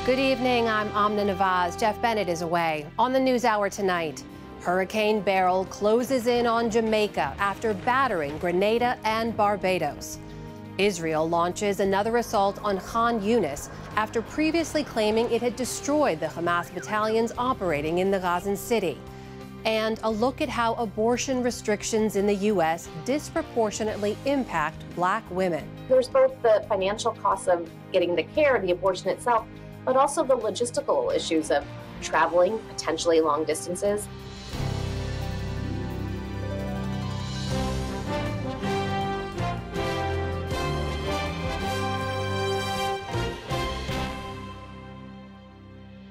Good evening, I'm Amna Nawaz. Jeff Bennett is away. On the NewsHour tonight, Hurricane Beryl closes in on Jamaica after battering Grenada and Barbados. Israel launches another assault on Khan Yunis after previously claiming it had destroyed the Hamas battalions operating in the Gazan city. And a look at how abortion restrictions in the U.S. disproportionately impact Black women. There's both the financial costs of getting the care, the abortion itself, but also the logistical issues of traveling potentially long distances.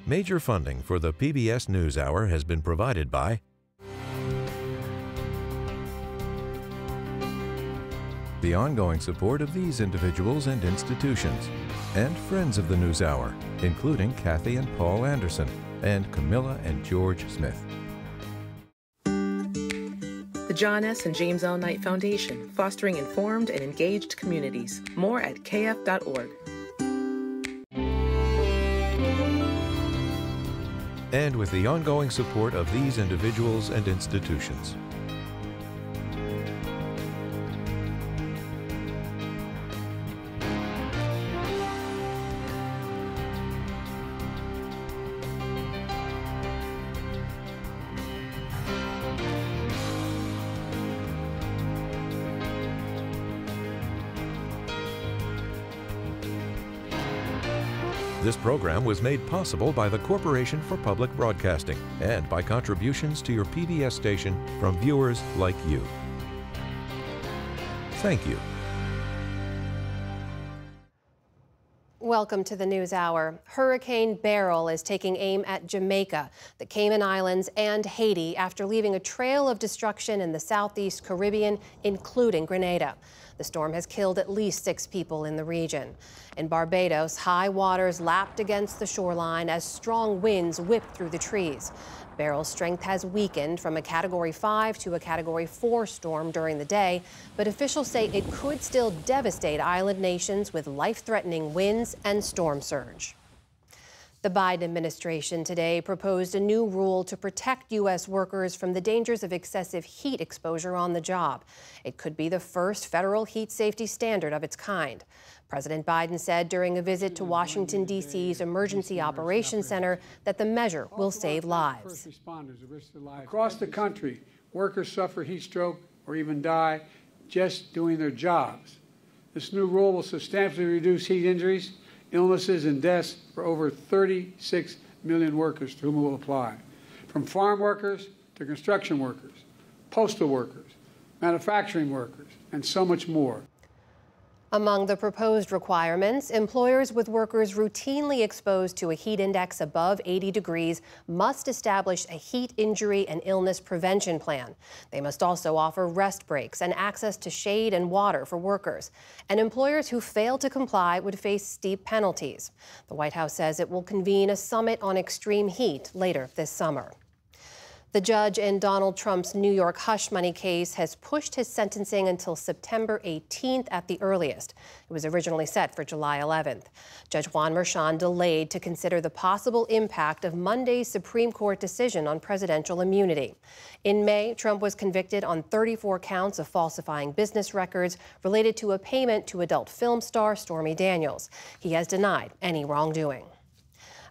Major funding for the PBS NewsHour has been provided by the ongoing support of these individuals and institutions, and friends of the NewsHour, including Kathy and Paul Anderson, and Camilla and George Smith. The John S. and James L. Knight Foundation, fostering informed and engaged communities. More at kf.org. And with the ongoing support of these individuals and institutions. This program was made possible by the Corporation for Public Broadcasting and by contributions to your PBS station from viewers like you. Thank you. Welcome to the NewsHour. Hurricane Beryl is taking aim at Jamaica, the Cayman Islands, and Haiti after leaving a trail of destruction in the southeast Caribbean, including Grenada. The storm has killed at least 6 people in the region. In Barbados, high waters lapped against the shoreline as strong winds whipped through the trees. Beryl's strength has weakened from a Category 5 to a Category 4 storm during the day, but officials say it could still devastate island nations with life-threatening winds and storm surge. The Biden administration today proposed a new rule to protect U.S. workers from the dangers of excessive heat exposure on the job. It could be the first federal heat safety standard of its kind. President Biden said during a visit to Washington, D.C.'s Emergency Operations Center that the measure will save lives. Across the country, workers suffer heat stroke or even die just doing their jobs. This new rule will substantially reduce heat injuries, illnesses, and deaths for over 36 million workers to whom it will apply, from farm workers to construction workers, postal workers, manufacturing workers, and so much more. Among the proposed requirements, employers with workers routinely exposed to a heat index above 80 degrees must establish a heat injury and illness prevention plan. They must also offer rest breaks and access to shade and water for workers. And employers who fail to comply would face steep penalties. The White House says it will convene a summit on extreme heat later this summer. The judge in Donald Trump's New York hush money case has pushed his sentencing until September 18th at the earliest. It was originally set for July 11th. Judge Juan Merchan delayed to consider the possible impact of Monday's Supreme Court decision on presidential immunity. In May, Trump was convicted on 34 counts of falsifying business records related to a payment to adult film star Stormy Daniels. He has denied any wrongdoing.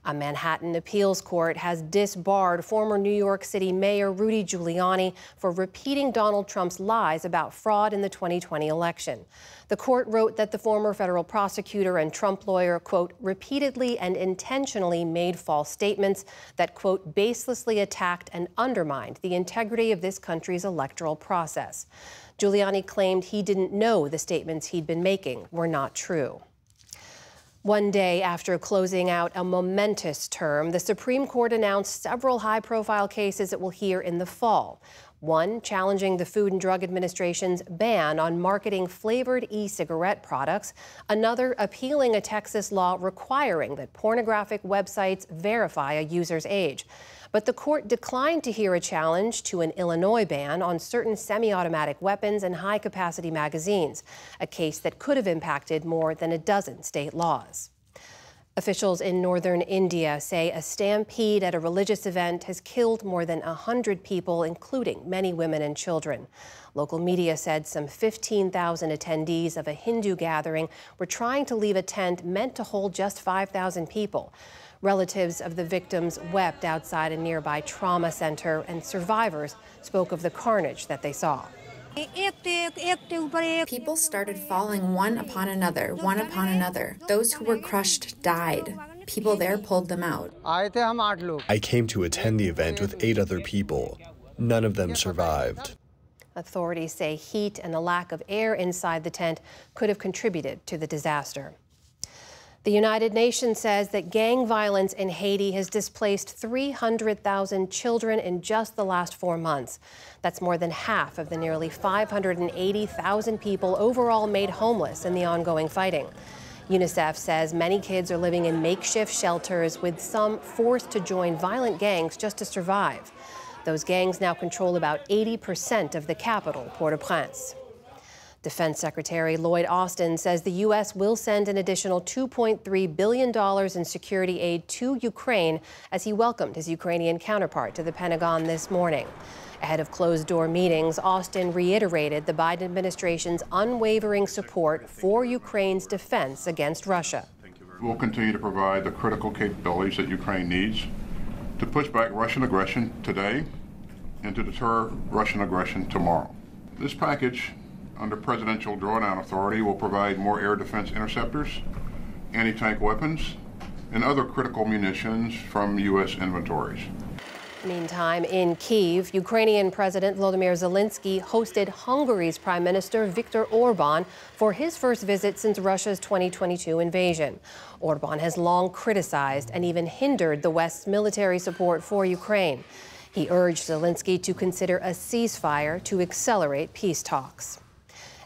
A Manhattan appeals court has disbarred former New York City Mayor Rudy Giuliani for repeating Donald Trump's lies about fraud in the 2020 election. The court wrote that the former federal prosecutor and Trump lawyer, quote, repeatedly and intentionally made false statements that, quote, baselessly attacked and undermined the integrity of this country's electoral process. Giuliani claimed he didn't know the statements he'd been making were not true. One day after closing out a momentous term, the Supreme Court announced several high-profile cases it will hear in the fall. One challenging the Food and Drug Administration's ban on marketing flavored e-cigarette products. Another appealing a Texas law requiring that pornographic websites verify a user's age. But the court declined to hear a challenge to an Illinois ban on certain semi-automatic weapons and high-capacity magazines, a case that could have impacted more than a dozen state laws. Officials in northern India say a stampede at a religious event has killed more than 100 people, including many women and children. Local media said some 15,000 attendees of a Hindu gathering were trying to leave a tent meant to hold just 5,000 people. Relatives of the victims wept outside a nearby trauma center, and survivors spoke of the carnage that they saw. People started falling one upon another. Those who were crushed died. People there pulled them out. I came to attend the event with 8 other people. None of them survived. Authorities say heat and the lack of air inside the tent could have contributed to the disaster. The United Nations says that gang violence in Haiti has displaced 300,000 children in just the last 4 months. That's more than half of the nearly 580,000 people overall made homeless in the ongoing fighting. UNICEF says many kids are living in makeshift shelters, with some forced to join violent gangs just to survive. Those gangs now control about 80% of the capital, Port-au-Prince. Defense Secretary Lloyd Austin says the U.S. will send an additional $2.3 billion in security aid to Ukraine as he welcomed his Ukrainian counterpart to the Pentagon this morning. Ahead of closed-door meetings, Austin reiterated the Biden administration's unwavering support for Ukraine's defense against Russia. We'll continue to provide the critical capabilities that Ukraine needs to push back Russian aggression today and to deter Russian aggression tomorrow. This package, under presidential drawdown authority, will provide more air defense interceptors, anti-tank weapons, and other critical munitions from U.S. inventories. Meantime, in Kyiv, Ukrainian President Volodymyr Zelensky hosted Hungary's Prime Minister Viktor Orban for his first visit since Russia's 2022 invasion. Orban has long criticized and even hindered the West's military support for Ukraine. He urged Zelensky to consider a ceasefire to accelerate peace talks.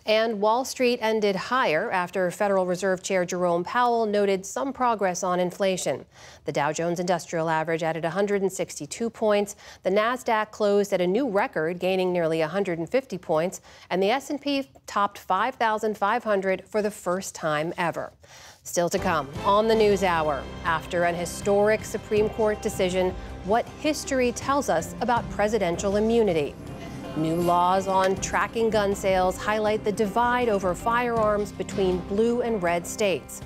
And Wall Street ended higher after Federal Reserve Chair Jerome Powell noted some progress on inflation. The Dow Jones Industrial Average added 162 points. The Nasdaq closed at a new record, gaining nearly 150 points. And the S&P topped 5,500 for the first time ever. Still to come on the NewsHour. After an historic Supreme Court decision, what history tells us about presidential immunity. New laws on tracking gun sales highlight the divide over firearms between blue and red states.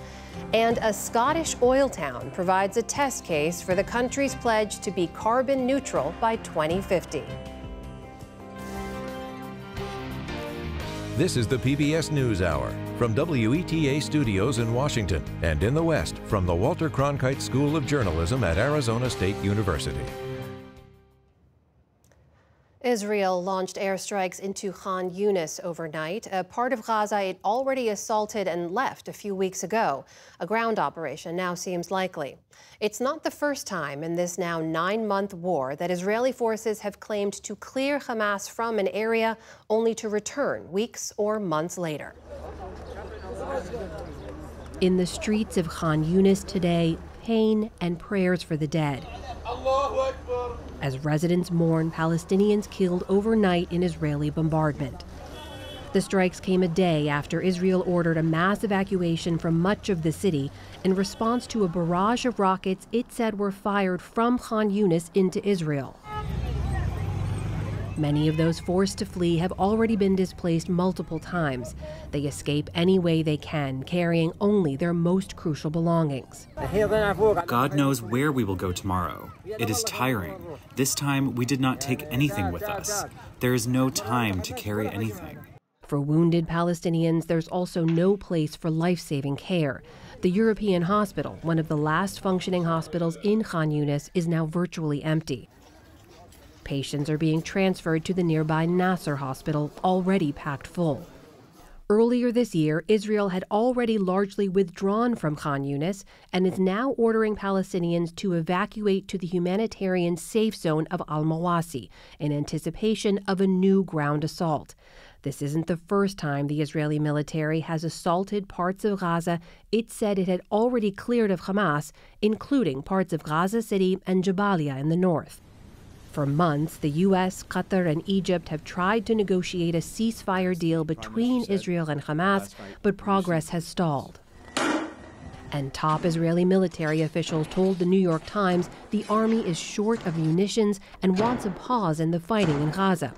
And a Scottish oil town provides a test case for the country's pledge to be carbon neutral by 2050. This is the PBS NewsHour from WETA Studios in Washington and in the West from the Walter Cronkite School of Journalism at Arizona State University. Israel launched airstrikes into Khan Yunis overnight, a part of Gaza it already assaulted and left a few weeks ago. A ground operation now seems likely. It's not the first time in this now 9-month war that Israeli forces have claimed to clear Hamas from an area only to return weeks or months later. In the streets of Khan Yunis today, pain and prayers for the dead, as residents mourn Palestinians killed overnight in Israeli bombardment. The strikes came a day after Israel ordered a mass evacuation from much of the city in response to a barrage of rockets it said were fired from Khan Yunis into Israel. Many of those forced to flee have already been displaced multiple times. They escape any way they can, carrying only their most crucial belongings. God knows where we will go tomorrow. It is tiring. This time, we did not take anything with us. There is no time to carry anything. For wounded Palestinians, there's also no place for life-saving care. The European Hospital, one of the last functioning hospitals in Khan Yunis, is now virtually empty. Patients are being transferred to the nearby Nasser Hospital, already packed full. Earlier this year, Israel had already largely withdrawn from Khan Yunis and is now ordering Palestinians to evacuate to the humanitarian safe zone of Al-Mawasi in anticipation of a new ground assault. This isn't the first time the Israeli military has assaulted parts of Gaza it said it had already cleared of Hamas, including parts of Gaza City and Jabalia in the north. For months, the U.S., Qatar, and Egypt have tried to negotiate a ceasefire deal between Israel and Hamas, but progress has stalled. And top Israeli military officials told the New York Times the army is short of munitions and wants a pause in the fighting in Gaza.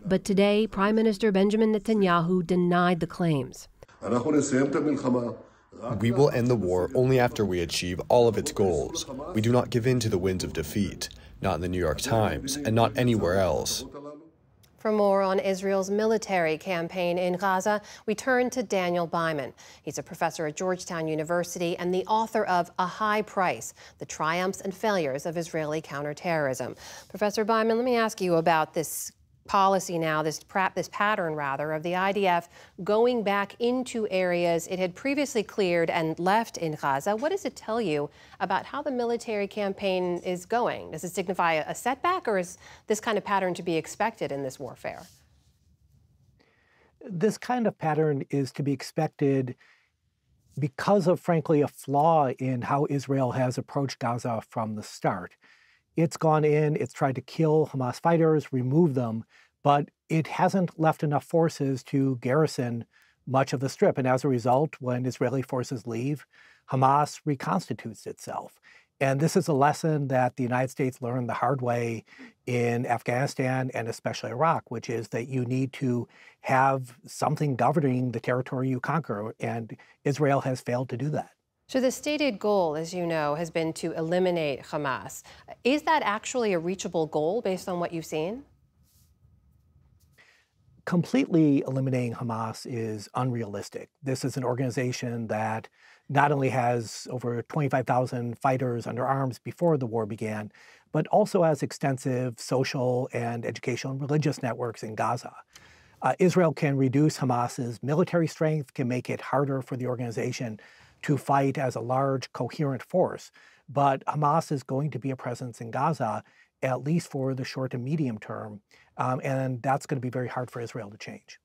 But today, Prime Minister Benjamin Netanyahu denied the claims. We will end the war only after we achieve all of its goals. We do not give in to the winds of defeat, not in the New York Times, and not anywhere else. For more on Israel's military campaign in Gaza, we turn to Daniel Byman. He's a professor at Georgetown University and the author of A High Price: The Triumphs and Failures of Israeli Counterterrorism. Professor Byman, let me ask you about this policy now, this pattern rather, of the IDF going back into areas it had previously cleared and left in Gaza. What does it tell you about how the military campaign is going? Does it signify a setback, or is this kind of pattern to be expected in this warfare? This kind of pattern is to be expected because of, frankly, a flaw in how Israel has approached Gaza from the start. It's gone in, it's tried to kill Hamas fighters, remove them, but it hasn't left enough forces to garrison much of the Strip. And as a result, when Israeli forces leave, Hamas reconstitutes itself. And this is a lesson that the United States learned the hard way in Afghanistan and especially Iraq, which is that you need to have something governing the territory you conquer. And Israel has failed to do that. So the stated goal, as you know, has been to eliminate Hamas. Is that actually a reachable goal based on what you've seen? Completely eliminating Hamas is unrealistic. This is an organization that not only has over 25,000 fighters under arms before the war began, but also has extensive social and educational and religious networks in Gaza. Israel can reduce Hamas's military strength, can make it harder for the organization to fight as a large, coherent force. But Hamas is going to be a presence in Gaza, at least for the short and medium term, and that's going to be very hard for Israel to change.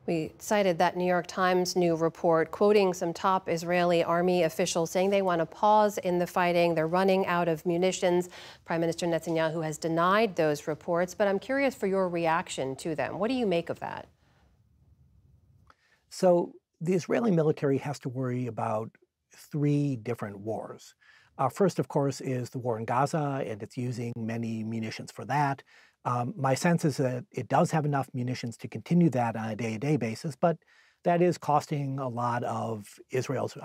We cited that New York Times new report quoting some top Israeli army officials saying they want to pause in the fighting. They're running out of munitions. Prime Minister Netanyahu has denied those reports, but I'm curious for your reaction to them. What do you make of that? So the Israeli military has to worry about three different wars. First, of course, is the war in Gaza, and it's using many munitions for that. My sense is that it does have enough munitions to continue that on a day-to-day basis, but that is costing a lot of Israel's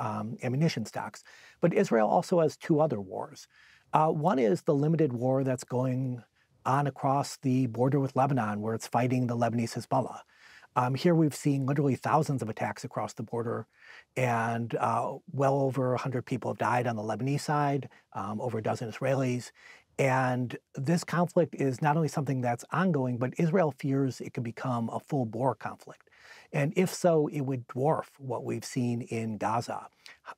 ammunition stocks. But Israel also has two other wars. One is the limited war that's going on across the border with Lebanon, where it's fighting the Lebanese Hezbollah. Here we've seen literally thousands of attacks across the border, and well over 100 people have died on the Lebanese side, over a dozen Israelis. And this conflict is not only something that's ongoing, but Israel fears it could become a full-bore conflict. And if so, it would dwarf what we've seen in Gaza.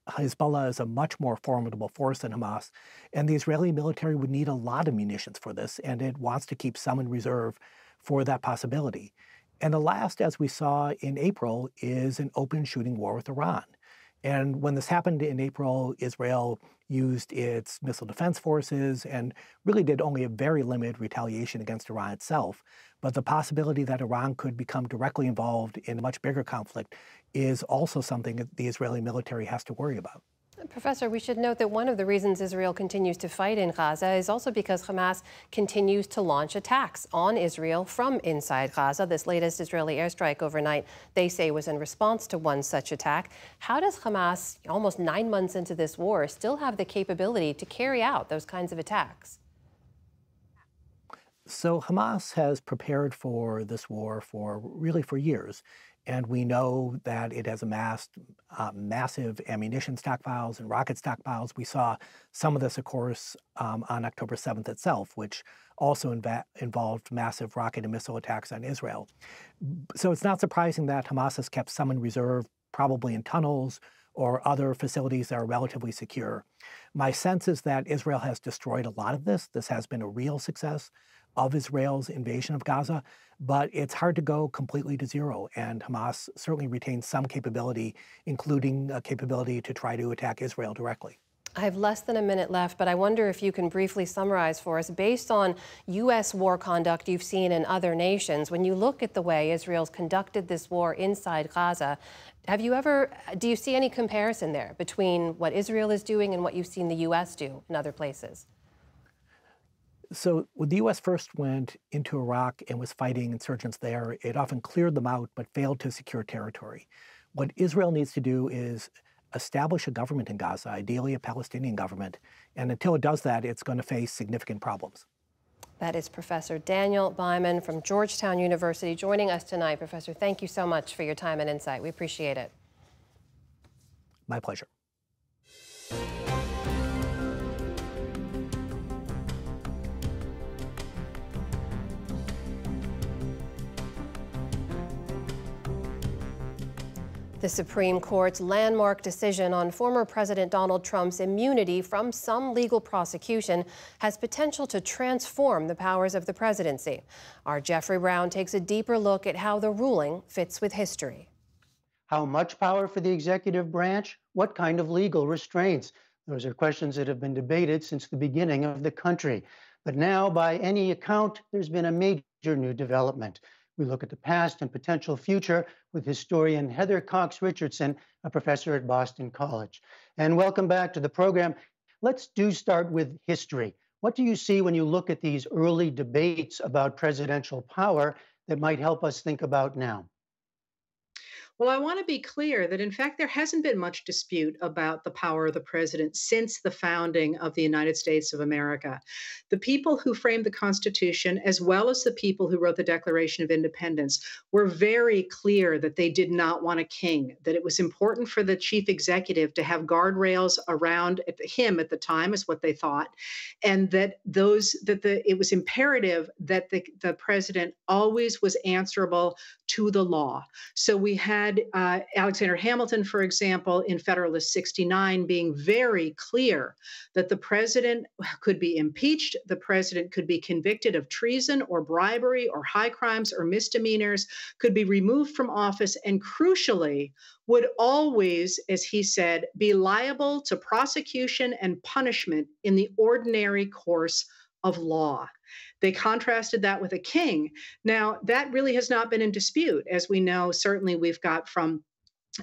Hezbollah is a much more formidable force than Hamas, and the Israeli military would need a lot of munitions for this, and it wants to keep some in reserve for that possibility. And the last, as we saw in April, is an open shooting war with Iran. And when this happened in April, Israel used its missile defense forces and really did only a very limited retaliation against Iran itself. But the possibility that Iran could become directly involved in a much bigger conflict is also something that the Israeli military has to worry about. Professor, we should note that one of the reasons Israel continues to fight in Gaza is also because Hamas continues to launch attacks on Israel from inside Gaza. This latest Israeli airstrike overnight, they say, was in response to one such attack. How does Hamas, almost 9 months into this war, still have the capability to carry out those kinds of attacks? So Hamas has prepared for this war for years. And we know that it has amassed massive ammunition stockpiles and rocket stockpiles. We saw some of this, of course, on October 7th itself, which also involved massive rocket and missile attacks on Israel. So it's not surprising that Hamas has kept some in reserve, probably in tunnels or other facilities that are relatively secure. My sense is that Israel has destroyed a lot of this. This has been a real success of Israel's invasion of Gaza, but it's hard to go completely to zero. And Hamas certainly retains some capability, including a capability to try to attack Israel directly. I have less than a minute left, but I wonder if you can briefly summarize for us, based on U.S. war conduct you've seen in other nations, when you look at the way Israel's conducted this war inside Gaza, do you see any comparison there between what Israel is doing and what you've seen the U.S. do in other places? So when the U.S. first went into Iraq and was fighting insurgents there, it often cleared them out but failed to secure territory. What Israel needs to do is establish a government in Gaza, ideally a Palestinian government, and until it does that, it's going to face significant problems. That is Professor Daniel Byman from Georgetown University joining us tonight. Professor, thank you so much for your time and insight. We appreciate it. My pleasure. The Supreme Court's landmark decision on former President Donald Trump's immunity from some legal prosecution has potential to transform the powers of the presidency. Our Jeffrey Brown takes a deeper look at how the ruling fits with history. How much power for the executive branch? What kind of legal restraints? Those are questions that have been debated since the beginning of the country. But now, by any account, there's been a major new development. We look at the past and potential future with historian Heather Cox Richardson, a professor at Boston College. And welcome back to the program. Let's start with history. What do you see when you look at these early debates about presidential power that might help us think about now? Well, I want to be clear that, in fact, there hasn't been much dispute about the power of the president since the founding of the United States of America. The people who framed the Constitution, as well as the people who wrote the Declaration of Independence, were very clear that they did not want a king, that it was important for the chief executive to have guardrails around him at the time, is what they thought, and that it was imperative that the president always was answerable to the law. So we had Alexander Hamilton, for example, in Federalist 69, being very clear that the president could be impeached, the president could be convicted of treason or bribery or high crimes or misdemeanors, could be removed from office, and crucially, would always, as he said, be liable to prosecution and punishment in the ordinary course of law. They contrasted that with a king. Now, that really has not been in dispute. As we know, certainly we've got from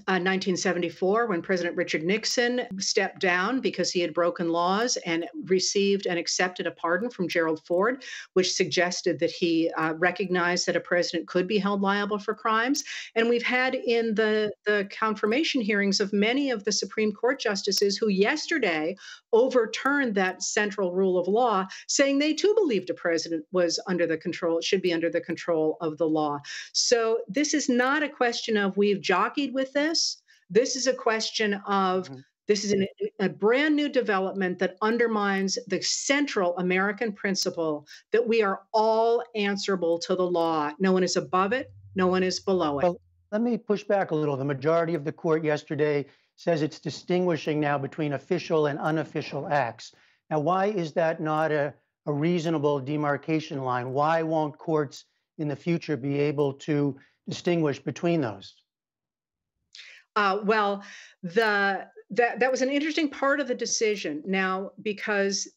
1974, when President Richard Nixon stepped down because he had broken laws and received and accepted a pardon from Gerald Ford, which suggested that he recognized that a president could be held liable for crimes. And we've had in the confirmation hearings of many of the Supreme Court justices who yesterday overturned that central rule of law, saying they too believed a president was should be under the control of the law. So this is not a question of we've jockeyed with this. This is a question of this is a brand new development that undermines the central American principle that we are all answerable to the law. No one is above it. No one is below it. Well, let me push back a little. The majority of the court yesterday says it's distinguishing now between official and unofficial acts. Now, why is that not a reasonable demarcation line? Why won't courts in the future be able to distinguish between those? Well, that was an interesting part of the decision. Now, because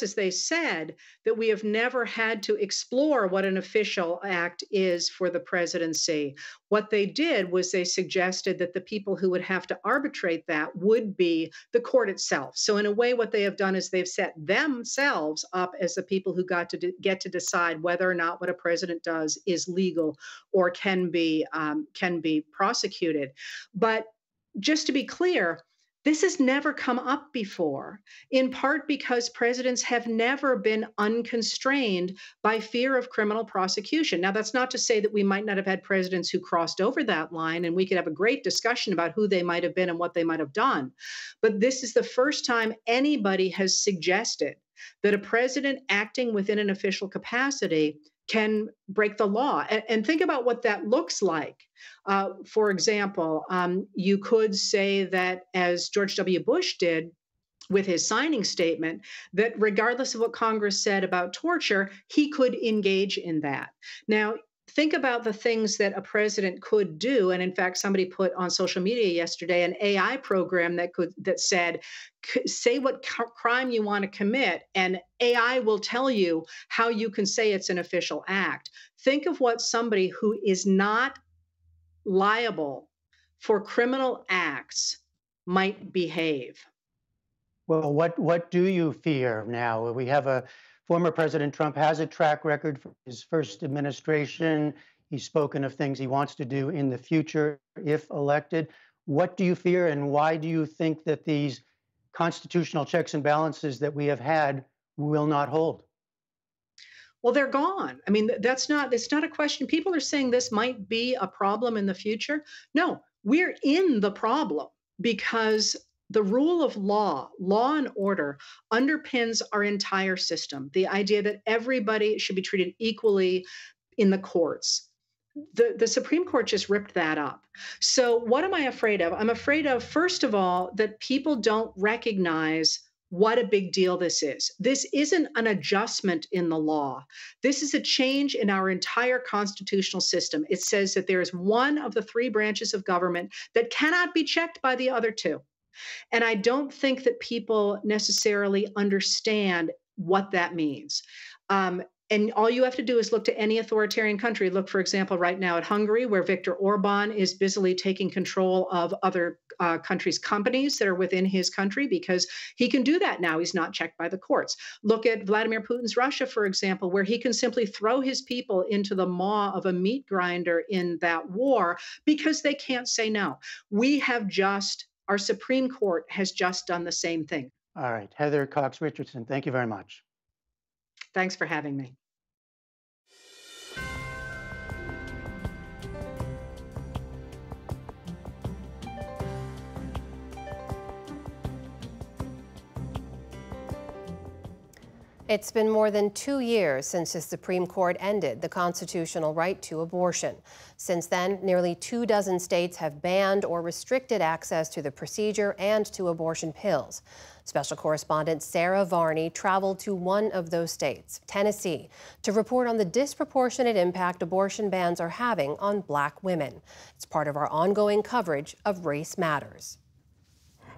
as they said, that we have never had to explore what an official act is for the presidency. What they did was they suggested that the people who would have to arbitrate that would be the court itself. So in a way, what they have done is they've set themselves up as the people who get to decide whether or not what a president does is legal or can be prosecuted. But just to be clear, this has never come up before, in part because presidents have never been unconstrained by fear of criminal prosecution. Now, that's not to say that we might not have had presidents who crossed over that line, and we could have a great discussion about who they might have been and what they might have done. But this is the first time anybody has suggested that a president acting within an official capacity can break the law. And think about what that looks like. For example, you could say that, as George W. Bush did with his signing statement, that regardless of what Congress said about torture, he could engage in that. Now, think about the things that a president could do. And in fact, somebody put on social media yesterday an AI program that said, say what crime you want to commit, and AI will tell you how you can say it's an official act. Think of what somebody who is not liable for criminal acts might behave. Well, what do you fear now? We have former President Trump has a track record for his first administration. He's spoken of things he wants to do in the future if elected. What do you fear, and why do you think that these constitutional checks and balances that we have had will not hold? Well, they're gone. I mean, it's not a question. People are saying this might be a problem in the future. No, we're in the problem because the rule of law and order underpins our entire system. The idea that everybody should be treated equally in the courts. The Supreme Court just ripped that up. So what am I afraid of? I'm afraid of, first of all, that people don't recognize what a big deal this is. This isn't an adjustment in the law. This is a change in our entire constitutional system. It says that there is one of the three branches of government that cannot be checked by the other two. And I don't think that people necessarily understand what that means. And all you have to do is look to any authoritarian country. Look, for example, right now at Hungary, where Viktor Orban is busily taking control of other countries' companies that are within his country, because he can do that now. He's not checked by the courts. Look at Vladimir Putin's Russia, for example, where he can simply throw his people into the maw of a meat grinder in that war because they can't say no. Our Supreme Court has just done the same thing. All right. Heather Cox Richardson, thank you very much. Thanks for having me. It's been more than 2 years since the Supreme Court ended the constitutional right to abortion. Since then, nearly 24 states have banned or restricted access to the procedure and to abortion pills. Special correspondent Sarah Varney traveled to one of those states, Tennessee, to report on the disproportionate impact abortion bans are having on Black women. It's part of our ongoing coverage of Race Matters.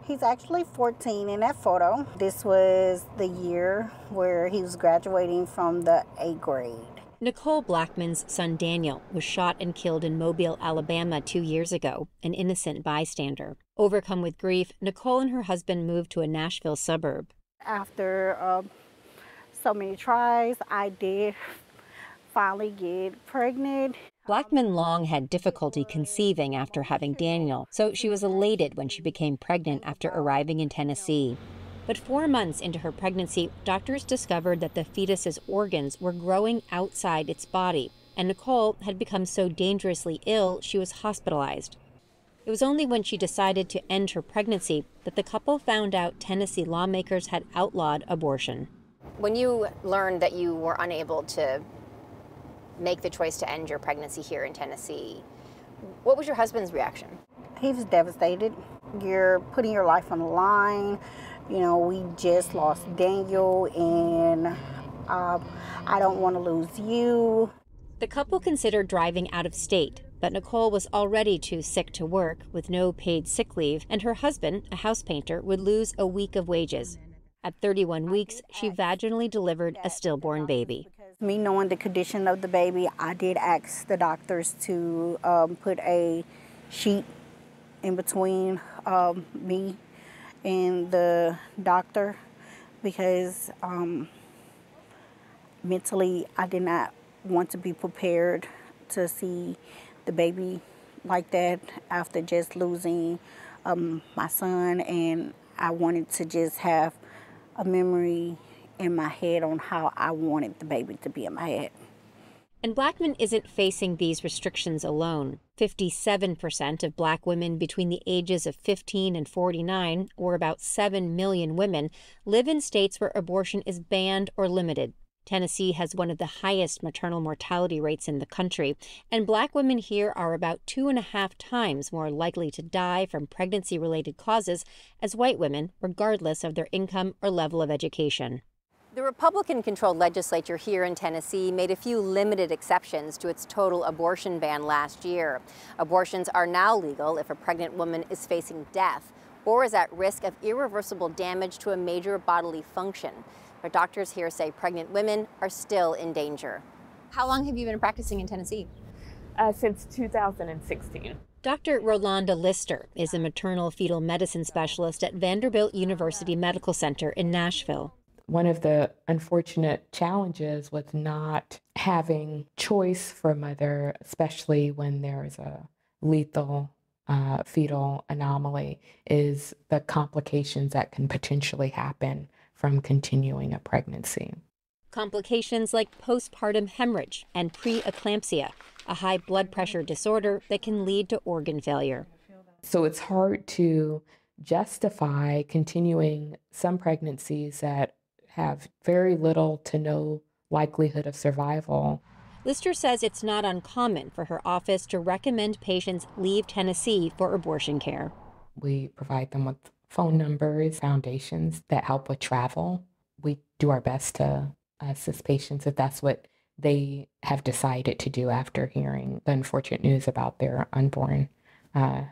He's actually 14 in that photo. This was the year where he was graduating from the 8th grade. Nicole Blackmon's son Daniel was shot and killed in Mobile, Alabama 2 years ago, an innocent bystander. Overcome with grief, Nicole and her husband moved to a Nashville suburb. After so many tries, I did finally get pregnant. Blackmon long had difficulty conceiving after having Daniel, so she was elated when she became pregnant after arriving in Tennessee. But 4 months into her pregnancy, doctors discovered that the fetus's organs were growing outside its body, and Nicole had become so dangerously ill she was hospitalized. It was only when she decided to end her pregnancy that the couple found out Tennessee lawmakers had outlawed abortion. When you learned that you were unable to make the choice to end your pregnancy here in Tennessee, what was your husband's reaction? He was devastated. You're putting your life on the line. You know, we just lost Daniel, and I don't want to lose you. The couple considered driving out of state, but Nicole was already too sick to work with no paid sick leave, and her husband, a house painter, would lose a week of wages. At 31 weeks, she vaginally delivered a stillborn baby. Me knowing the condition of the baby, I did ask the doctors to put a sheet in between me and the doctor, because mentally I did not want to be prepared to see the baby like that after just losing my son, and I wanted to just have a memory in my head on how I wanted the baby to be in my head. And Blackmon isn't facing these restrictions alone. 57% of Black women between the ages of 15 and 49, or about 7 million women, live in states where abortion is banned or limited. Tennessee has one of the highest maternal mortality rates in the country, and Black women here are about 2.5 times more likely to die from pregnancy-related causes as white women, regardless of their income or level of education. The Republican-controlled legislature here in Tennessee made a few limited exceptions to its total abortion ban last year. Abortions are now legal if a pregnant woman is facing death or is at risk of irreversible damage to a major bodily function. But doctors here say pregnant women are still in danger. How long have you been practicing in Tennessee? Since 2016. Dr. Rolanda Lister is a maternal fetal medicine specialist at Vanderbilt University Medical Center in Nashville. One of the unfortunate challenges with not having choice for a mother, especially when there is a lethal fetal anomaly, is the complications that can potentially happen from continuing a pregnancy. Complications like postpartum hemorrhage and preeclampsia, a high blood pressure disorder that can lead to organ failure. So it's hard to justify continuing some pregnancies that have very little to no likelihood of survival. Lister says it's not uncommon for her office to recommend patients leave Tennessee for abortion care. We provide them with phone numbers, foundations that help with travel. We do our best to assist patients if that's what they have decided to do after hearing the unfortunate news about their unborn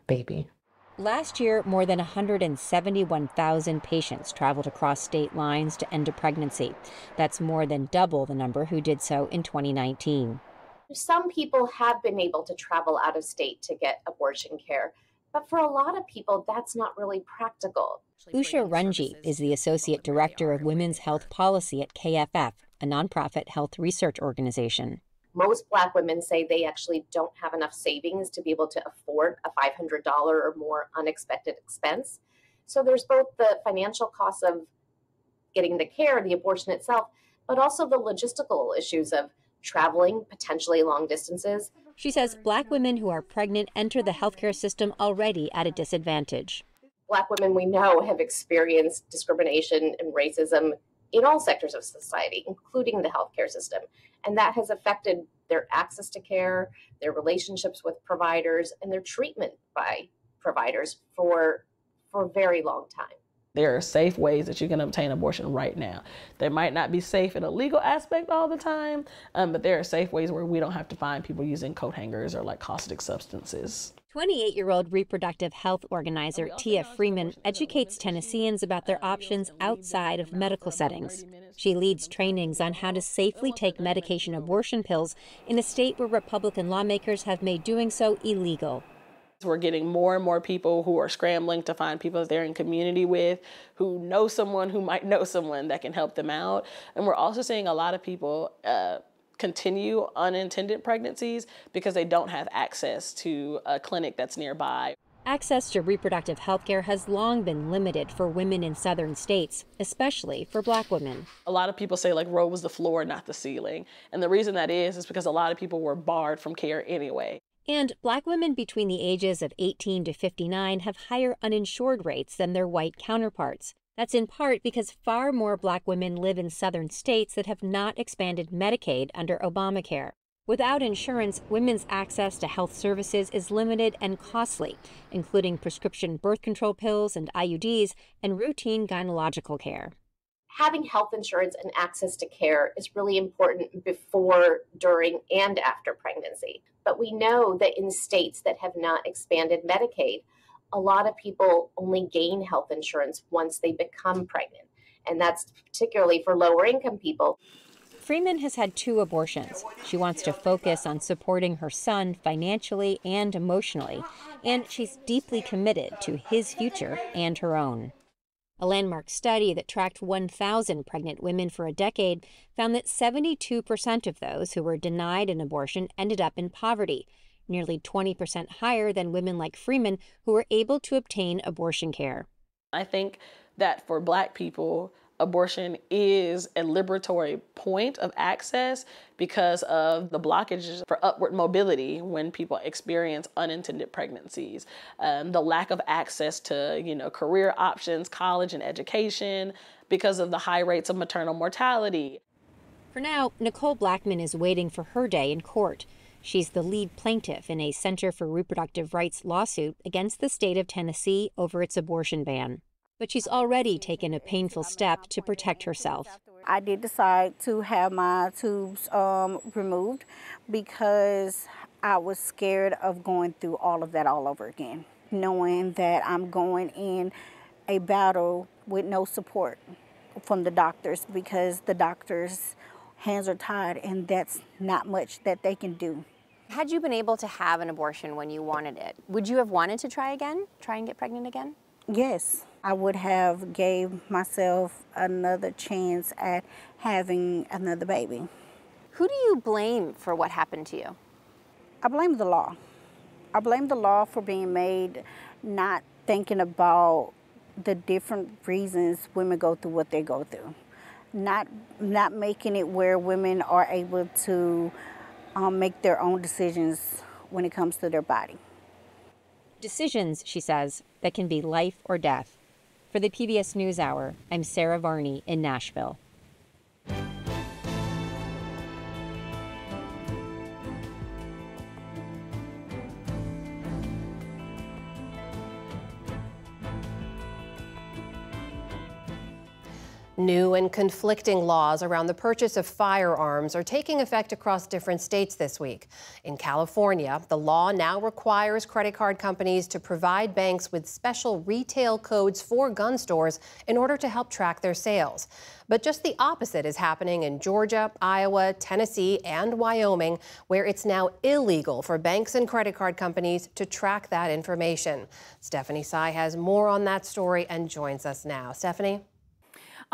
baby. Last year, more than 171,000 patients traveled across state lines to end a pregnancy. That's more than double the number who did so in 2019. Some people have been able to travel out of state to get abortion care, but for a lot of people, that's not really practical. Usha Runji is the Associate Director of Women's Health Policy at KFF, a nonprofit health research organization. Most Black women say they actually don't have enough savings to be able to afford a $500 or more unexpected expense. So there's both the financial costs of getting the care, the abortion itself, but also the logistical issues of traveling potentially long distances. She says Black women who are pregnant enter the healthcare system already at a disadvantage. Black women we know have experienced discrimination and racism in all sectors of society, including the healthcare system. And that has affected their access to care, their relationships with providers, and their treatment by providers for a very long time. There are safe ways that you can obtain abortion right now. They might not be safe in a legal aspect all the time, but there are safe ways where we don't have to find people using coat hangers or like caustic substances. 28-year-old reproductive health organizer Tia Freeman educates Tennesseans about their options outside of medical settings. She leads trainings on how to safely take medication abortion pills in a state where Republican lawmakers have made doing so illegal. We're getting more and more people who are scrambling to find people that they're in community with, who know someone who might know someone that can help them out. And we're also seeing a lot of people continue unintended pregnancies because they don't have access to a clinic that's nearby. Access to reproductive health care has long been limited for women in southern states, especially for Black women. A lot of people say like Roe was the floor, not the ceiling. And the reason that is because a lot of people were barred from care anyway. And Black women between the ages of 18 to 59 have higher uninsured rates than their white counterparts. That's in part because far more Black women live in southern states that have not expanded Medicaid under Obamacare. Without insurance, women's access to health services is limited and costly, including prescription birth control pills and IUDs and routine gynecological care. Having health insurance and access to care is really important before, during, and after pregnancy. But we know that in states that have not expanded Medicaid, a lot of people only gain health insurance once they become pregnant. And that's particularly for lower income people. Freeman has had 2 abortions. She wants to focus on supporting her son financially and emotionally, and she's deeply committed to his future and her own. A landmark study that tracked 1,000 pregnant women for a decade found that 72% of those who were denied an abortion ended up in poverty, nearly 20% higher than women like Freeman who were able to obtain abortion care. I think that for Black people, abortion is a liberatory point of access because of the blockages for upward mobility when people experience unintended pregnancies, the lack of access to, career options, college and education, because of the high rates of maternal mortality. For now, Nicole Blackman is waiting for her day in court. She's the lead plaintiff in a Center for Reproductive Rights lawsuit against the state of Tennessee over its abortion ban. But she's already taken a painful step to protect herself. I did decide to have my tubes removed because I was scared of going through all of that all over again, knowing that I'm going in a battle with no support from the doctors because the doctors' hands are tied and that's not much that they can do. Had you been able to have an abortion when you wanted it, would you have wanted to try and get pregnant again? Yes, I would have gave myself another chance at having another baby. Who do you blame for what happened to you? I blame the law. I blame the law for being made, not thinking about the different reasons women go through what they go through. Not making it where women are able to make their own decisions when it comes to their body. Decisions, she says, that can be life or death. For the PBS NewsHour, I'm Sarah Varney in Nashville. New and conflicting laws around the purchase of firearms are taking effect across different states this week. In California, the law now requires credit card companies to provide banks with special retail codes for gun stores in order to help track their sales. But just the opposite is happening in Georgia, Iowa, Tennessee, and Wyoming, where it's now illegal for banks and credit card companies to track that information. Stephanie Sy has more on that story and joins us now. Stephanie?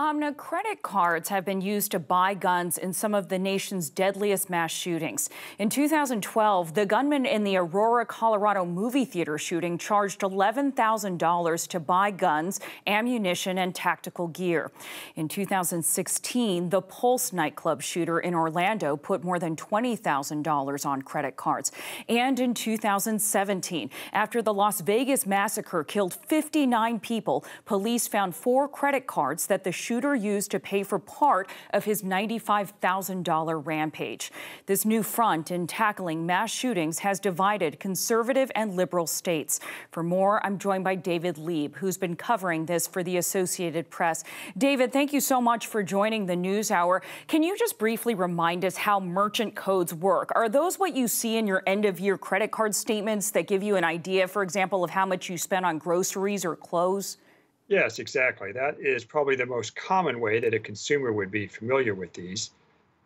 Now, credit cards have been used to buy guns in some of the nation's deadliest mass shootings. In 2012, the gunman in the Aurora, Colorado movie theater shooting charged $11,000 to buy guns, ammunition, and tactical gear. In 2016, the Pulse nightclub shooter in Orlando put more than $20,000 on credit cards. And in 2017, after the Las Vegas massacre killed 59 people, police found 4 credit cards that the shooter used to pay for part of his $95,000 rampage. This new front in tackling mass shootings has divided conservative and liberal states. For more, I'm joined by David Lieb, who's been covering this for the Associated Press. David, thank you so much for joining the NewsHour. Can you just briefly remind us how merchant codes work? Are those what you see in your end-of-year credit card statements that give you an idea, for example, of how much you spent on groceries or clothes? Yes, exactly. That is probably the most common way that a consumer would be familiar with these.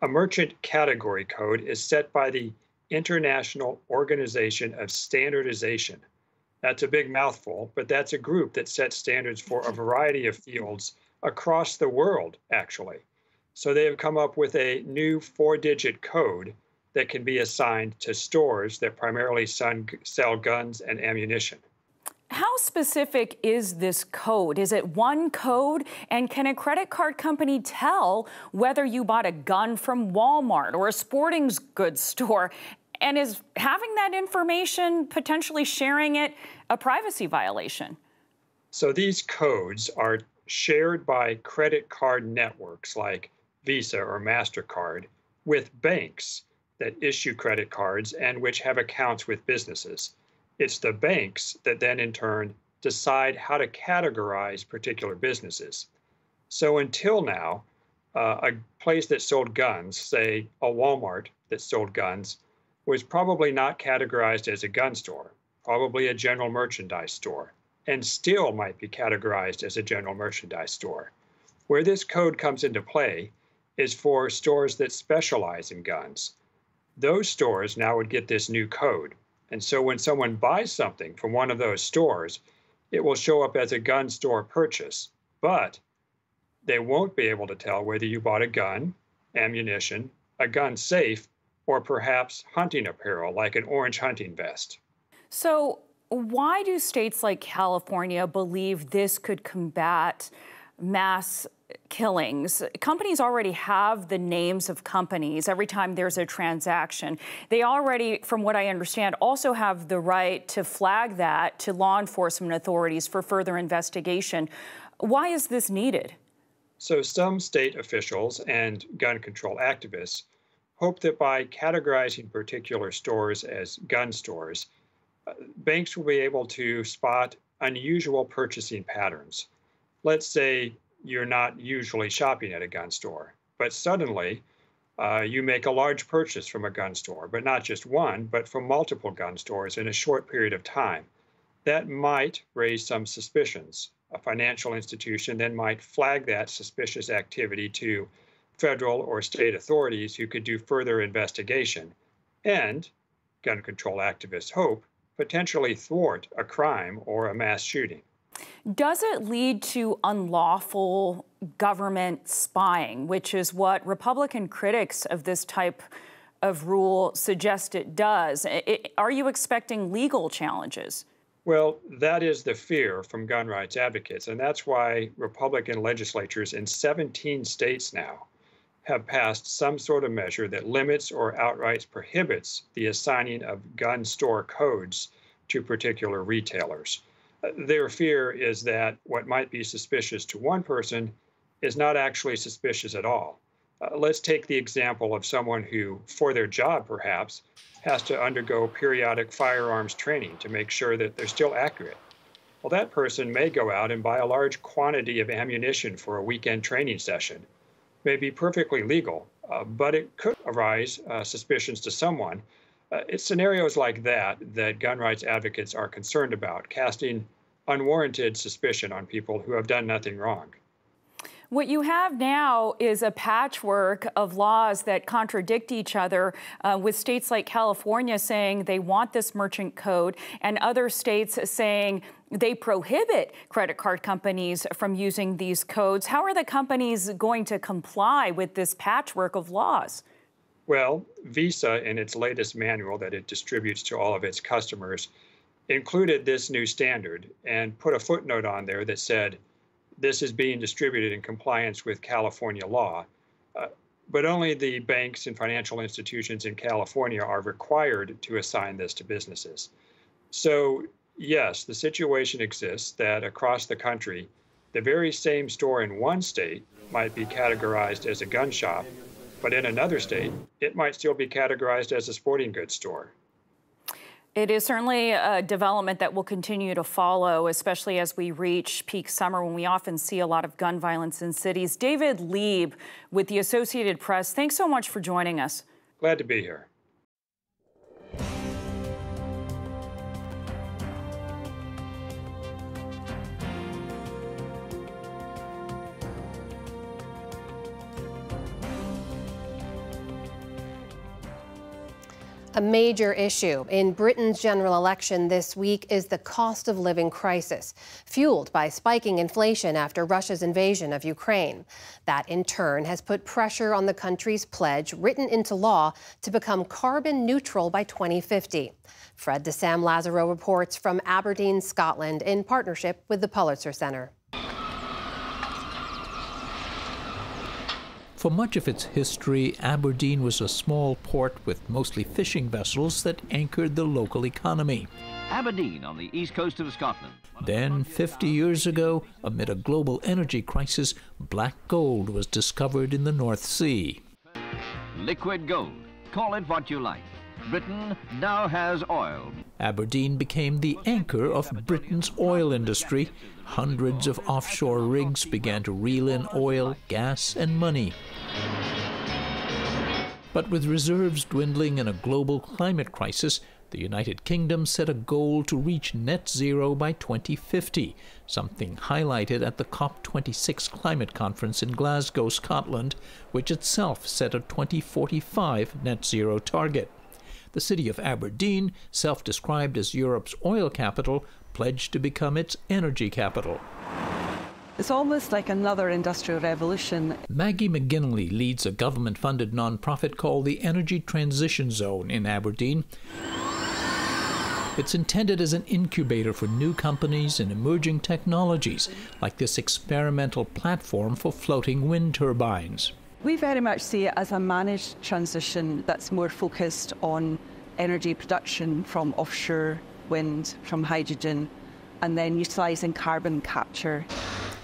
A merchant category code is set by the International Organization of Standardization. That's a big mouthful, but that's a group that sets standards for a variety of fields across the world, actually. So they have come up with a new 4-digit code that can be assigned to stores that primarily sell guns and ammunition. How specific is this code? Is it one code? And can a credit card company tell whether you bought a gun from Walmart or a sporting goods store? And is having that information, potentially sharing it, a privacy violation? So these codes are shared by credit card networks like Visa or MasterCard with banks that issue credit cards and which have accounts with businesses. It's the banks that then, in turn, decide how to categorize particular businesses. So until now, a place that sold guns, say a Walmart that sold guns, was probably not categorized as a gun store, probably a general merchandise store, and still might be categorized as a general merchandise store. Where this code comes into play is for stores that specialize in guns. Those stores now would get this new code. And so when someone buys something from one of those stores, it will show up as a gun store purchase, but they won't be able to tell whether you bought a gun, ammunition, a gun safe, or perhaps hunting apparel like an orange hunting vest. So why do states like California believe this could combat mass killings? Companies already have the names of companies every time there's a transaction. They already, from what I understand, also have the right to flag that to law enforcement authorities for further investigation. Why is this needed? So some state officials and gun control activists hope that by categorizing particular stores as gun stores, banks will be able to spot unusual purchasing patterns. Let's say you're not usually shopping at a gun store. But suddenly, you make a large purchase from a gun store, but not just one, but from multiple gun stores in a short period of time. That might raise some suspicions. A financial institution then might flag that suspicious activity to federal or state authorities who could do further investigation and, gun control activists hope, potentially thwart a crime or a mass shooting. Does it lead to unlawful government spying, which is what Republican critics of this type of rule suggest it does? Are you expecting legal challenges? Well, that is the fear from gun rights advocates, and that's why Republican legislatures in 17 states now have passed some sort of measure that limits or outright prohibits the assigning of gun store codes to particular retailers. Their fear is that what might be suspicious to one person is not actually suspicious at all. Let's take the example of someone who, for their job perhaps, has to undergo periodic firearms training to make sure that they're still accurate. Well, that person may go out and buy a large quantity of ammunition for a weekend training session. May be perfectly legal, but it could arise suspicions to someone. It's scenarios like that that gun rights advocates are concerned about, casting unwarranted suspicion on people who have done nothing wrong. What you have now is a patchwork of laws that contradict each other, with states like California saying they want this merchant code and other states saying they prohibit credit card companies from using these codes. How are the companies going to comply with this patchwork of laws? Well, Visa, in its latest manual that it distributes to all of its customers, included this new standard and put a footnote on there that said, this is being distributed in compliance with California law, but only the banks and financial institutions in California are required to assign this to businesses. So, yes, the situation exists that across the country, the very same store in one state might be categorized as a gun shop, but in another state, it might still be categorized as a sporting goods store. It is certainly a development that will continue to follow, especially as we reach peak summer when we often see a lot of gun violence in cities. David Lieb with the Associated Press, thanks so much for joining us. Glad to be here. A major issue in Britain's general election this week is the cost of living crisis, fueled by spiking inflation after Russia's invasion of Ukraine. That, in turn, has put pressure on the country's pledge, written into law, to become carbon neutral by 2050. Fred de Sam Lazaro reports from Aberdeen, Scotland, in partnership with the Pulitzer Center. For much of its history, Aberdeen was a small port with mostly fishing vessels that anchored the local economy. Aberdeen on the east coast of Scotland. Then, 50 years ago, amid a global energy crisis, black gold was discovered in the North Sea. Liquid gold. Call it what you like. Britain now has oil. Aberdeen became the anchor of Britain's oil industry. Hundreds of offshore rigs began to reel in oil, gas, and money. But with reserves dwindling in a global climate crisis, the United Kingdom set a goal to reach net zero by 2050, something highlighted at the COP26 climate conference in Glasgow, Scotland, which itself set a 2045 net zero target. The city of Aberdeen, self-described as Europe's oil capital, pledged to become its energy capital. It's almost like another industrial revolution. Maggie McGinley leads a government-funded non-profit called the Energy Transition Zone in Aberdeen. It's intended as an incubator for new companies and emerging technologies, like this experimental platform for floating wind turbines. We very much see it as a managed transition that's more focused on energy production from offshore wind, from hydrogen, and then utilising carbon capture.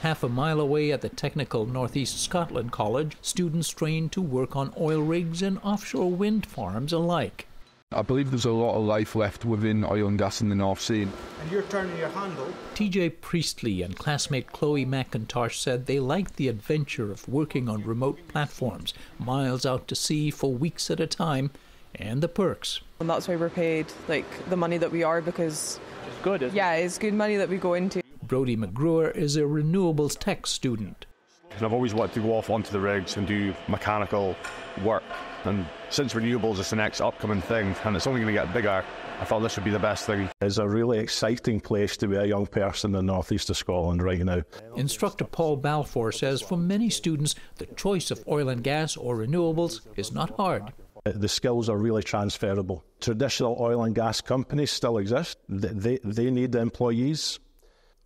Half a mile away at the Technical Northeast Scotland College, students train to work on oil rigs and offshore wind farms alike. I believe there's a lot of life left within oil and gas in the North Sea. And you're turning your handle. TJ Priestley and classmate Chloe McIntosh said they liked the adventure of working on remote platforms, miles out to sea for weeks at a time, and the perks. And that's why we're paid the money that we are, because it's good, isn't it? Yeah, it's good money that we go into. Brody McGruer is a renewables tech student. And I've always wanted to go off onto the rigs and do mechanical work. And since renewables is the next upcoming thing, and it's only going to get bigger, I thought this would be the best thing. It's a really exciting place to be a young person in the northeast of Scotland right now. Instructor Paul Balfour says for many students, the choice of oil and gas or renewables is not hard. The skills are really transferable. Traditional oil and gas companies still exist. They need employees.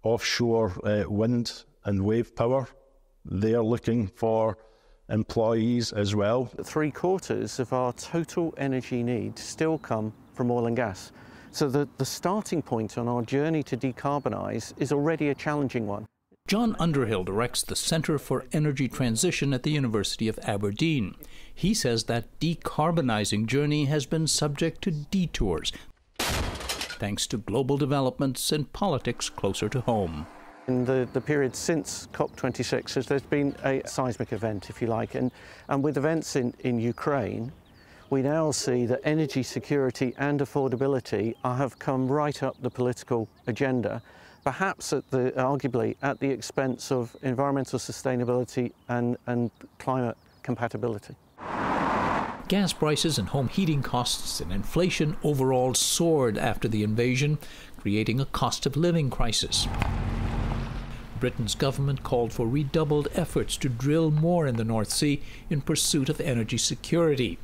Offshore wind and wave power, they are looking for employees as well. 3/4 of our total energy needs still come from oil and gas. So the starting point on our journey to decarbonise is already a challenging one. John Underhill directs the Centre for Energy Transition at the University of Aberdeen. He says that decarbonising journey has been subject to detours, thanks to global developments and politics closer to home. In the period since COP26, there's been a seismic event, if you like, and with events in Ukraine, we now see that energy security and affordability have come right up the political agenda, perhaps arguably at the expense of environmental sustainability and climate compatibility. Gas prices and home heating costs and inflation overall soared after the invasion, creating a cost of living crisis. Britain's government called for redoubled efforts to drill more in the North Sea in pursuit of energy security.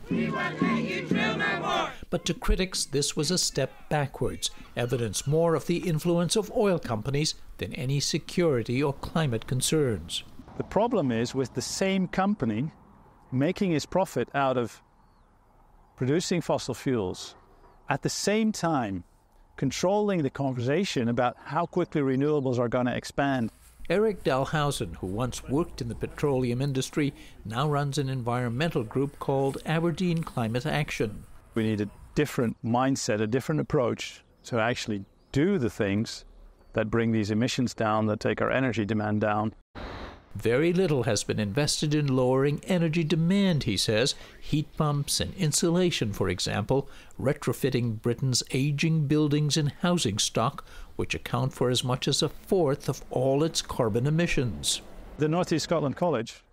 But to critics, this was a step backwards, evidence more of the influence of oil companies than any security or climate concerns. The problem is with the same company making its profit out of producing fossil fuels, at the same time controlling the conversation about how quickly renewables are going to expand. Eric Dalhousen, who once worked in the petroleum industry, now runs an environmental group called Aberdeen Climate Action. We need a different mindset, a different approach to actually do the things that bring these emissions down, that take our energy demand down. Very little has been invested in lowering energy demand, he says. Heat pumps and insulation, for example, retrofitting Britain's aging buildings and housing stock, which account for as much as 1/4 of all its carbon emissions. The North East Scotland College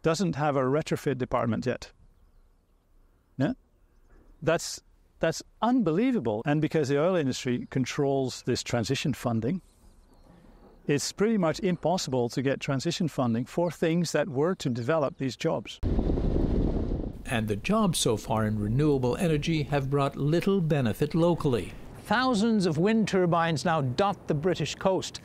doesn't have a retrofit department yet. Yeah? That's unbelievable. And because the oil industry controls this transition funding, it's pretty much impossible to get transition funding for things that were to develop these jobs. And the jobs so far in renewable energy have brought little benefit locally. Thousands of wind turbines now dot the British coast,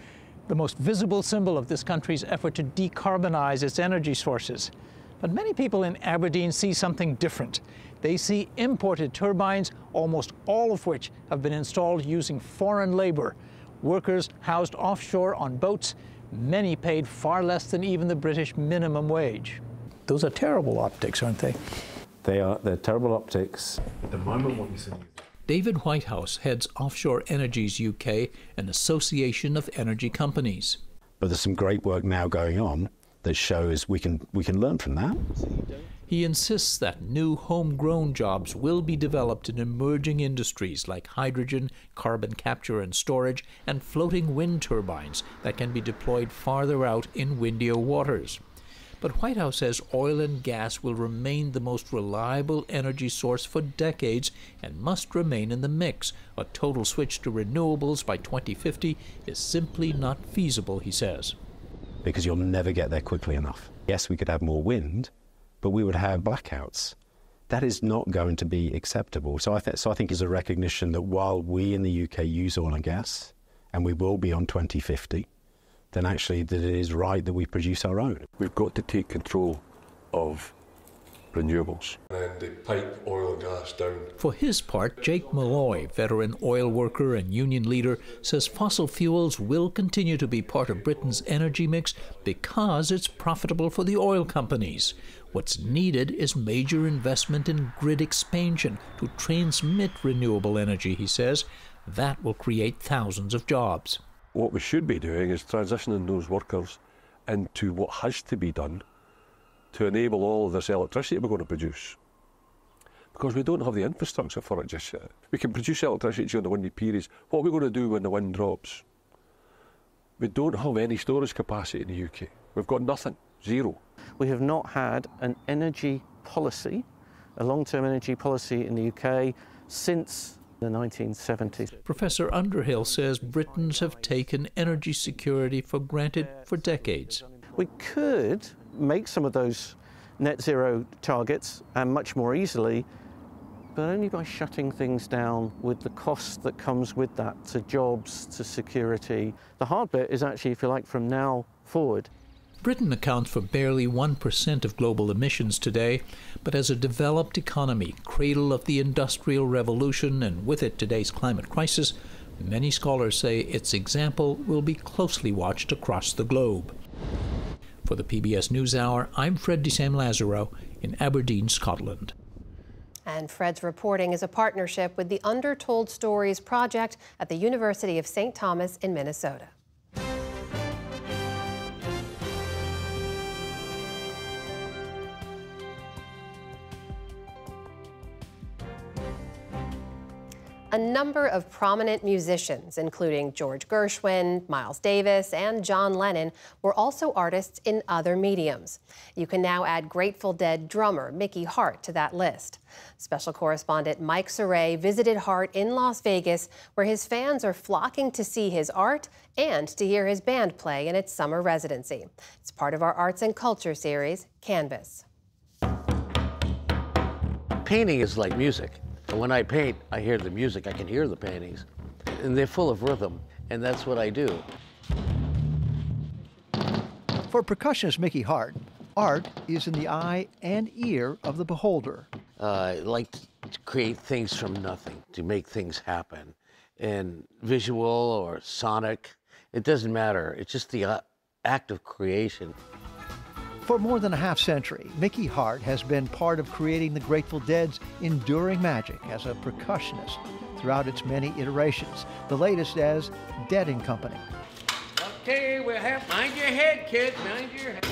the most visible symbol of this country's effort to decarbonize its energy sources. But many people in Aberdeen see something different. They see imported turbines, almost all of which have been installed using foreign labor. Workers housed offshore on boats, many paid far less than even the British minimum wage. Those are terrible optics, aren't they? They're terrible optics. At the moment, what you're saying. David Whitehouse heads Offshore Energies UK, an association of energy companies. But there's some great work now going on that shows we can learn from that. He insists that new homegrown jobs will be developed in emerging industries like hydrogen, carbon capture and storage, and floating wind turbines that can be deployed farther out in windier waters. But Whitehouse says oil and gas will remain the most reliable energy source for decades and must remain in the mix. A total switch to renewables by 2050 is simply not feasible, he says. Because you'll never get there quickly enough. Yes, we could have more wind, but we would have blackouts. That is not going to be acceptable. So I think it's a recognition that while we in the UK use oil and gas, and we will be on 2050, then actually that it is right that we produce our own. We've got to take control of renewables. And they pipe oil and gas down. For his part, Jake Malloy, veteran oil worker and union leader, says fossil fuels will continue to be part of Britain's energy mix because it's profitable for the oil companies. What's needed is major investment in grid expansion to transmit renewable energy, he says. That will create thousands of jobs. What we should be doing is transitioning those workers into what has to be done to enable all of this electricity we're going to produce. Because we don't have the infrastructure for it just yet. We can produce electricity during the windy periods. What are we going to do when the wind drops? We don't have any storage capacity in the UK. We've got nothing, zero. We have not had an energy policy, a long-term energy policy in the UK since the 1970s. Professor Underhill says Britons have taken energy security for granted for decades. We could make some of those net zero targets and much more easily, but only by shutting things down with the cost that comes with that to jobs, to security. The hard bit is actually, if you like, from now forward. Britain accounts for barely 1% of global emissions today, but as a developed economy, cradle of the Industrial Revolution, and with it today's climate crisis, many scholars say its example will be closely watched across the globe. For the PBS NewsHour, I'm Fred de Sam Lazaro in Aberdeen, Scotland. And Fred's reporting is a partnership with the Undertold Stories Project at the University of St. Thomas in Minnesota. A number of prominent musicians, including George Gershwin, Miles Davis, and John Lennon, were also artists in other mediums. You can now add Grateful Dead drummer Mickey Hart to that list. Special correspondent Mike Saray visited Hart in Las Vegas, where his fans are flocking to see his art and to hear his band play in its summer residency. It's part of our Arts and Culture series, Canvas. Painting is like music. When I paint, I hear the music, I can hear the paintings, and they're full of rhythm, and that's what I do. For percussionist Mickey Hart, art is in the eye and ear of the beholder. I like to create things from nothing, to make things happen. And visual or sonic, it doesn't matter. It's just the act of creation. For more than a half-century, Mickey Hart has been part of creating the Grateful Dead's enduring magic as a percussionist throughout its many iterations, the latest as Dead & Company. Okay, we'll have, mind your head, kid, mind your head.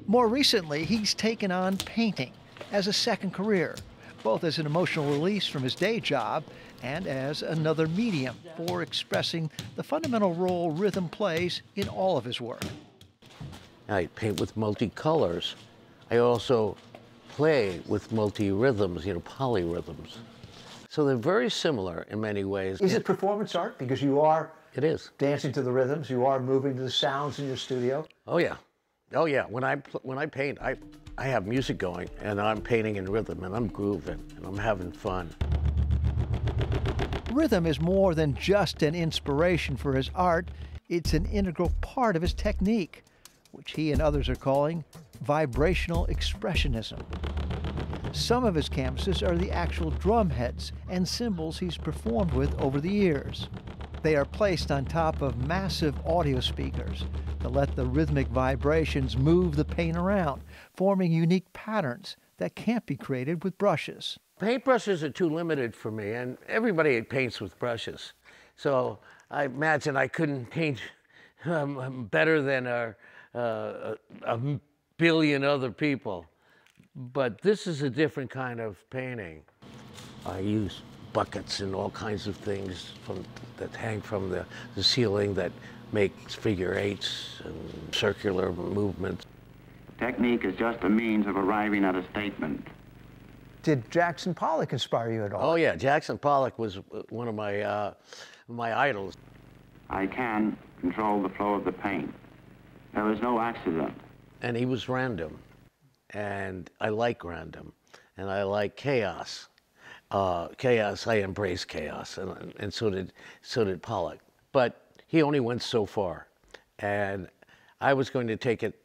More recently, he's taken on painting as a second career, both as an emotional release from his day job and as another medium for expressing the fundamental role rhythm plays in all of his work. I paint with multicolors. I also play with multi-rhythms, polyrhythms. So they're very similar in many ways. Is it performance art? Because you are It is. dancing to the rhythms, you are moving to the sounds in your studio. Oh yeah. Oh yeah. When I paint, I have music going and I'm painting in rhythm and I'm grooving and I'm having fun. Rhythm is more than just an inspiration for his art. It's an integral part of his technique, which he and others are calling vibrational expressionism. Some of his canvases are the actual drum heads and cymbals he's performed with over the years. They are placed on top of massive audio speakers to let the rhythmic vibrations move the paint around, forming unique patterns that can't be created with brushes. Paintbrushes are too limited for me, and everybody paints with brushes. So I imagine I couldn't paint better than a billion other people. But this is a different kind of painting. I use buckets and all kinds of things that hang from the ceiling that makes figure eights and circular movements. Technique is just a means of arriving at a statement. Did Jackson Pollock inspire you at all? Oh yeah, Jackson Pollock was one of my idols. I can control the flow of the paint. There is no accident. And he was random, and I like random, and I like chaos. Chaos, I embrace chaos, and so did Pollock. But he only went so far, and I was going to take it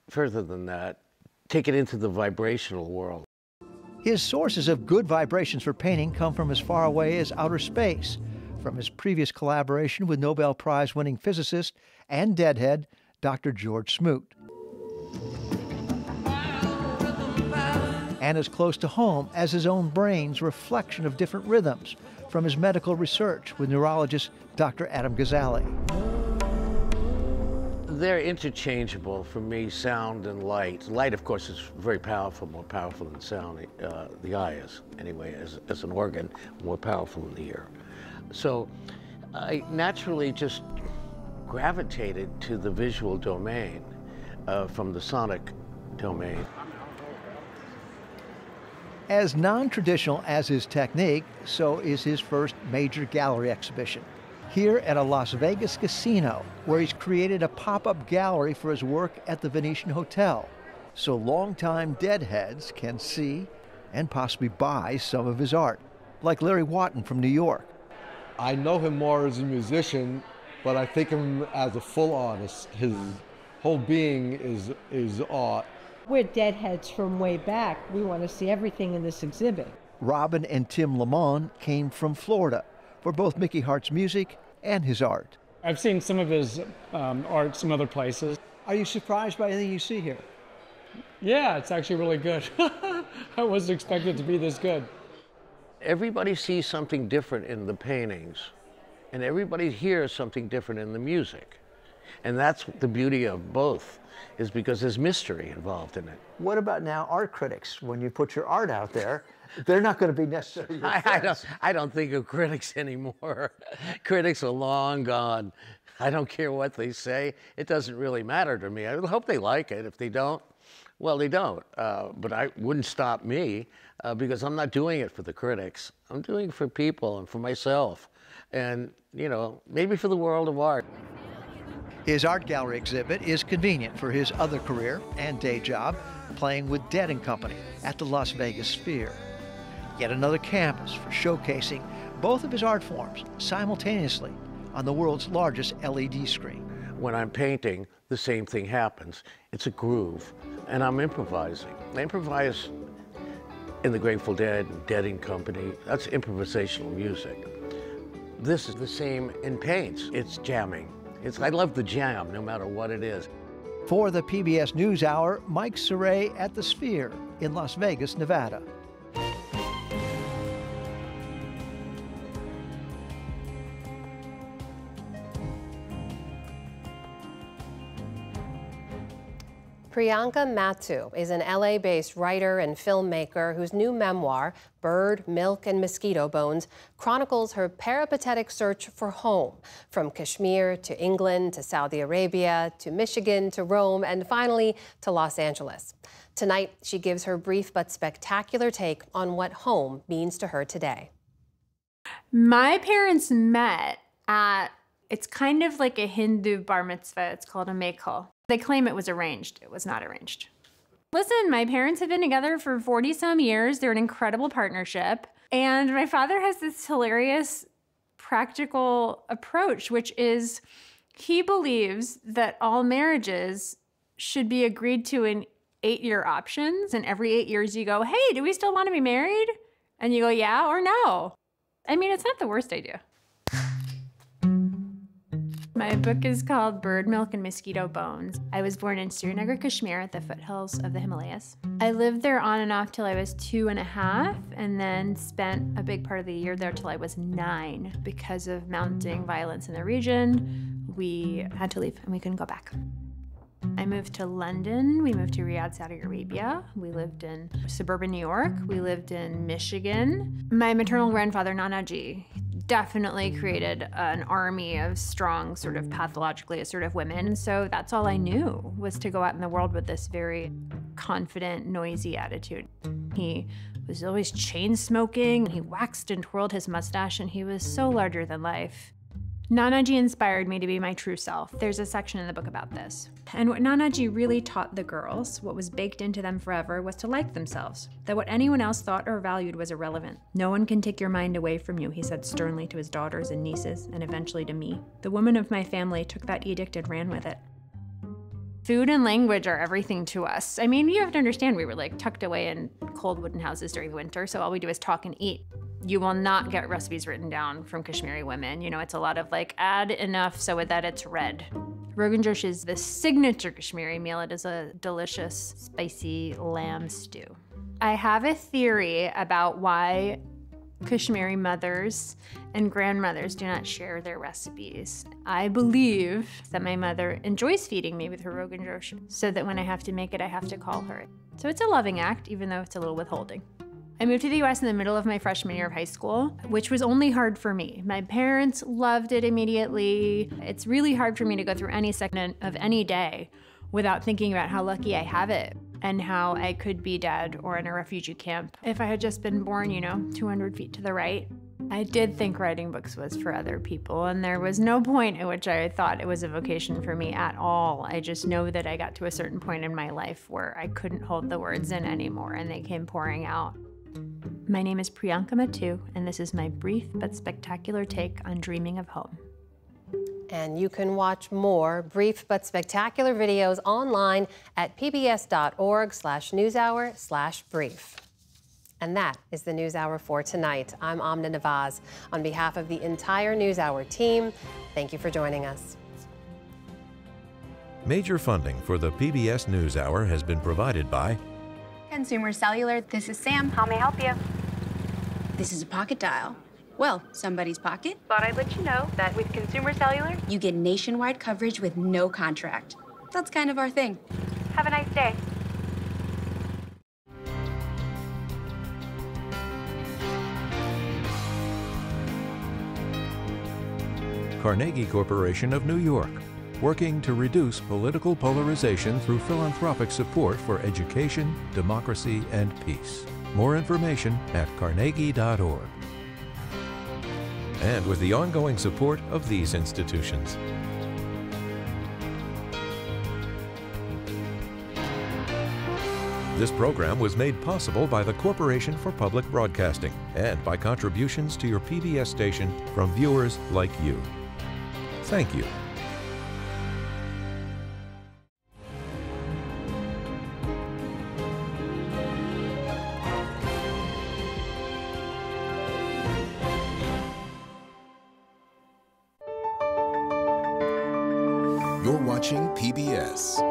further than that, take it into the vibrational world. His sources of good vibrations for painting come from as far away as outer space, from his previous collaboration with Nobel Prize-winning physicist and deadhead Dr. George Smoot. And as close to home as his own brain's reflection of different rhythms from his medical research with neurologist Dr. Adam Gazzaley. They're interchangeable for me, sound and light. Light, of course, is very powerful, more powerful than sound. The eye is, anyway, as an organ, more powerful than the ear. So I naturally just gravitated to the visual domain from the sonic domain. As non-traditional as his technique, so is his first major gallery exhibition. Here at a Las Vegas casino, where he's created a pop-up gallery for his work at the Venetian Hotel, so longtime deadheads can see and possibly buy some of his art, like Larry Watton from New York. I know him more as a musician, but I think of him as a full artist. His whole being is art. We're deadheads from way back. We want to see everything in this exhibit. Robin and Tim Lamont came from Florida for both Mickey Hart's music and his art. I've seen some of his art some other places. Are you surprised by anything you see here? Yeah, it's actually really good. I wasn't expecting it to be this good. Everybody sees something different in the paintings, and everybody hears something different in the music. And that's the beauty of both, is because there's mystery involved in it. What about now art critics? When you put your art out there, they're not going to be necessarily your friends. I don't think of critics anymore. Critics are long gone. I don't care what they say. It doesn't really matter to me. I hope they like it. If they don't, well, they don't. But it wouldn't stop me because I'm not doing it for the critics. I'm doing it for people and for myself. And, you know, maybe for the world of art. His art gallery exhibit is convenient for his other career and day job, playing with Dead & Company at the Las Vegas Sphere. Yet another campus for showcasing both of his art forms simultaneously on the world's largest LED screen. When I'm painting, the same thing happens. It's a groove, and I'm improvising. I improvise in the Grateful Dead, Dead & Company. That's improvisational music. This is the same in paints. It's jamming. I love the jam, no matter what it is. For the PBS NewsHour, Mike Saray at the Sphere in Las Vegas, Nevada. Priyanka Mattu is an LA-based writer and filmmaker whose new memoir, Bird, Milk, and Mosquito Bones, chronicles her peripatetic search for home, from Kashmir to England to Saudi Arabia to Michigan to Rome and finally to Los Angeles. Tonight, she gives her brief but spectacular take on what home means to her today. My parents met at, it's kind of like a Hindu bar mitzvah. It's called a mekhal. They claim it was arranged. It was not arranged. Listen, my parents have been together for 40-some years. They're an incredible partnership. And my father has this hilarious practical approach, which is he believes that all marriages should be agreed to in 8-year options. And every 8 years you go, hey, do we still want to be married? And you go, yeah or no. I mean, it's not the worst idea. My book is called Bird, Milk, and Mosquito Bones. I was born in Srinagar, Kashmir at the foothills of the Himalayas. I lived there on and off till I was 2.5 and then spent a big part of the year there till I was 9. Because of mounting violence in the region, we had to leave and we couldn't go back. I moved to London, we moved to Riyadh, Saudi Arabia. We lived in suburban New York, we lived in Michigan. My maternal grandfather, Nanaji, definitely created an army of strong, sort of pathologically assertive women. And so that's all I knew, was to go out in the world with this very confident, noisy attitude. He was always chain smoking, he waxed and twirled his mustache, and he was so larger than life. Nanaji inspired me to be my true self. There's a section in the book about this. And what Nanaji really taught the girls, what was baked into them forever, was to like themselves. That what anyone else thought or valued was irrelevant. No one can take your mind away from you, he said sternly to his daughters and nieces, and eventually to me. The women of my family took that edict and ran with it. Food and language are everything to us. I mean, you have to understand we were like tucked away in cold wooden houses during the winter, so all we do is talk and eat. You will not get recipes written down from Kashmiri women. You know, it's a lot of like, add enough so that it's red. Rogan Josh is the signature Kashmiri meal. It is a delicious, spicy lamb stew. I have a theory about why Kashmiri mothers and grandmothers do not share their recipes. I believe that my mother enjoys feeding me with her Rogan Josh, so that when I have to make it, I have to call her. So it's a loving act, even though it's a little withholding. I moved to the US in the middle of my freshman year of high school, which was only hard for me. My parents loved it immediately. It's really hard for me to go through any second of any day without thinking about how lucky I have it and how I could be dead or in a refugee camp if I had just been born, 200 feet to the right. I did think writing books was for other people, and there was no point at which I thought it was a vocation for me at all. I just know that I got to a certain point in my life where I couldn't hold the words in anymore, and they came pouring out. My name is Priyanka Mattu, and this is my brief but spectacular take on dreaming of home. And you can watch more brief but spectacular videos online at pbs.org/newshour/brief. And that is the NewsHour for tonight. I'm Amna Nawaz. On behalf of the entire NewsHour team, thank you for joining us. Major funding for the PBS NewsHour has been provided by Consumer Cellular. This is Sam. How may I help you? This is a pocket dial. Well, somebody's pocket. Thought I'd let you know that with Consumer Cellular, you get nationwide coverage with no contract. That's kind of our thing. Have a nice day. Carnegie Corporation of New York, working to reduce political polarization through philanthropic support for education, democracy, and peace. More information at carnegie.org. And with the ongoing support of these institutions. This program was made possible by the Corporation for Public Broadcasting and by contributions to your PBS station from viewers like you. Thank you. You're watching PBS.